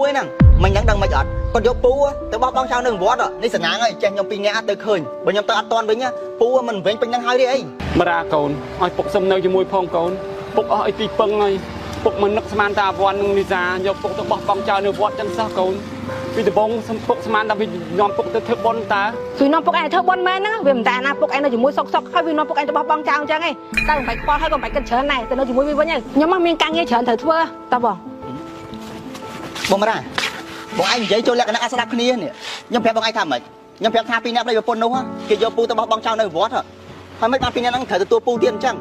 ấy nè mình nhắn đằng mày ọt còn vô pu tao bóc bong sao nương vót rồi đi sẵn ngang ơi chèn nhom pin nhá tới khơi bởi nhom tao ăn toàn với nhá pu mình vén pin đang hai đi ấy mà ra cồn ai phục xâm nơi cho môi phong cồn phục ở tí pưng ơi phục mình nước man ta vòn đi ra nhom phục tao bóc bong sao nương vót chân sao cồn vì tao bong phục man ta vì nhom phục tao thưa bon ta vì nó phục anh thưa bon men á vì mình ta na phục anh nó chỉ môi sọc sọc hay vì nó phục anh tao bóc bong sao chẳng ấy tao phải con hay còn phải cân chớn này tao nó chỉ môi với nhau nhóm mà mình càng nghe chớn thử thưa tao bảo bông ra bông anh giấy cho lẹ cái nát kia nè nhom phép bông anh tham mày nhom phép tha pin nắp đây vào pôn đâu á kia vô pu tao bóc bong sao nương vót rồi thôi mấy pin đang thở từ pu tiền chăng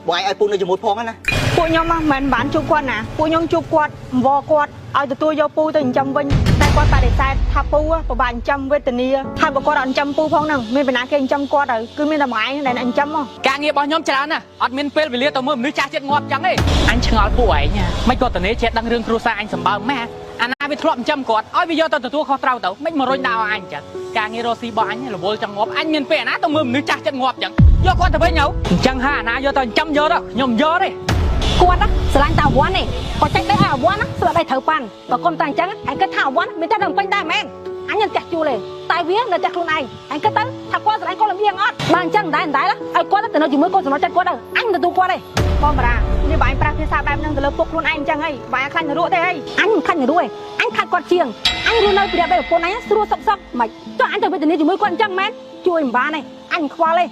bông anh ai pu nơi chỉ môi phong á nèពួកខ្ញុំមិនបានជួបគាត់ណាពួកខ្ញុំជួបគាត់វល់គាត់ឲ្យទទួលយកពូទៅចិញ្ចឹមវិញតែគាត់បដិសេធថាពូពិបាកចិញ្ចឹមវេទនាហើយបើគាត់អត់ចិញ្ចឹមពូផងហ្នឹងមានបណ្ណាគេចិញ្ចឹមគាត់ទៅគឺមានតែម៉ែដែលចិញ្ចឹមមកការងាររបស់ខ្ញុំច្រើនណាស់អត់មានពេលវេលាទៅមើលមនុស្សចាស់ចិត្តងាប់ចឹងទេអញឆ្ងល់ពួកឯងមិនគាត់តនេចេះដឹងរឿងគ្រួសារអញសម្បើមម៉ែអាណាវាធ្លាប់ចិញ្ចឹមគាត់ឲ្យវាយកទៅទទួលខុសត្រូវទៅមិនមករុញដោអញចឹងការងាររស់ស៊ីរបស់អញរវល់ចង់ងាប់អញមានពេលអាណាទៅមើលមនុស្សចាស់ចិត្តងាប់ចឹងយកគាត់ទៅវិញទៅអញ្ចឹងហាអាណាយកទៅចិញ្ចឹមយកទៅខ្ញុំយកទេគាត់ណាស្រឡាញ់តែអវ័នទេគាត់ចេញទៅឲ្យអវ័នណាស្លាប់តែត្រូវប៉ាន់បើគាត់តែអញ្ចឹងអញគិតថាអវ័នមានតែនឹងពេញដែរមែនអញនឹងចាស់ជួលទេតែវានៅតែខ្លួនឯងអញគិតទៅថាគាត់ស្រឡាញ់គាត់លំអៀងអត់បើអញ្ចឹងដែរឲ្យគាត់ទៅនៅជាមួយគាត់សម្រាប់ចិត្តគាត់ទៅអញមិនទទួលគាត់ទេបងបារានេះបើអញប្រាស់ភាសាបែបហ្នឹងទៅលើពុកខ្លួនឯងអញ្ចឹងហីបើអញខ្លាញ់ទៅរក់ទេហីអញមិនខ្លាញ់ទៅរក់ទេអញខាត់គាត់ជាងអញរស់នៅពីបែបប្រពន្ធអញស្រួលសុកមិនចុះអញទៅវេទនាជាមួយគាត់អញ្ចឹងមែនជួយមិនបានទេអញខ្វល់ទេ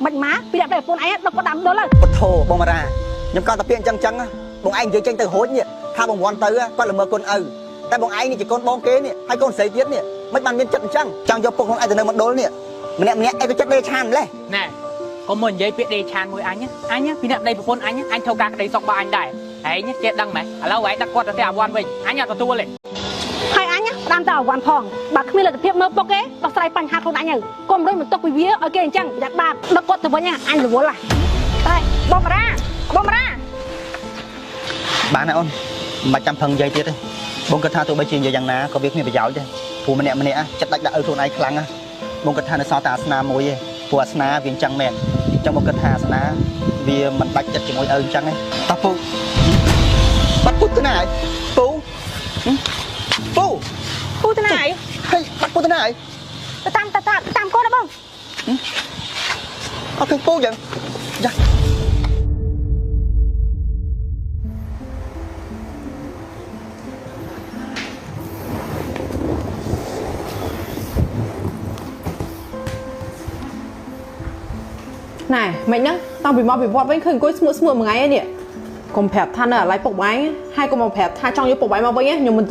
មិនម៉ាពីបែបប្រពន្ធអញដឹកគាត់ដាំដុលហើយពុទ្ធោបងបារាខ្ញុំគាត់តែពាក្យអញ្ចឹងបងឯងនិយាយចេញទៅហូចនេះថាបងវាន់ទៅគាត់ល្មើកូនឪតែបងឯងនេះជាកូនបងគេនេះហើយកូនស្រីទៀតនេះមិនបានមានចិត្តអញ្ចឹងចង់យកពុកខ្លួនឯងទៅនៅមណ្ឌលនេះម្នាក់អីក៏ចិត្តដេឆានម្លេះណែកុំមកនិយាយពាក្យដេឆានមួយអញពីអ្នកប្តីប្រពន្ធអញធ្វើការក្តីសុខរបស់អញដែរឯងចេះដឹងម៉េចឥឡូវឯងដឹកគាត់ទៅផ្ទះអវ័នវិញអញអត់ទទួលទេហើយអញផ្ដាំទៅអវ័នផងបើគ្មានលទ្ធភាពមើលពុកគេដោះស្រាយបញ្ហាខ្លួនអញទៅកុំរុញបន្ទុកពីវាឲ្យគេអញ្ចឹងប្រយ័ត្នបាបដឹកគាត់ទៅវិញអញរវល់តែបងបារាបានហើយអូនមិនចាំផឹងនិយាយទៀតទេបងគិតថាទោះបីជានិយាយយ៉ាងណាក៏វាគ្មានប្រយោជន៍ដែរព្រោះម្នាក់ចិត្តដាច់ដាក់ឲ្យខ្លួនឯងខ្លាំងណាបងគិតថានៅសល់តែអាសនាមួយទេព្រោះអាសនាវាអញ្ចឹងមែនអញ្ចឹងបងគិតថាអាសនាវាមិនដាច់ចិត្តជាមួយឪអញ្ចឹងទេតោះពូបាត់ពូទៅណាហើយពូទៅណាហើយហើយបាត់ពូទៅណាហើយទៅតាមគាត់ណាបងអត់ឃើញពូយ៉ាងយ៉ាណែមិនហ្នឹងតាំងពីមកពីវត្តវិញឃើញអង្គុយស្មួមួយថ្ងៃហ្នឹងនេះកុំប្រាប់ថានៅអាឡ័យពុកម៉ែហើយកុំមកប្រាប់ថាចង់យកពុកម៉ែមកវិញខ្ញុំមិន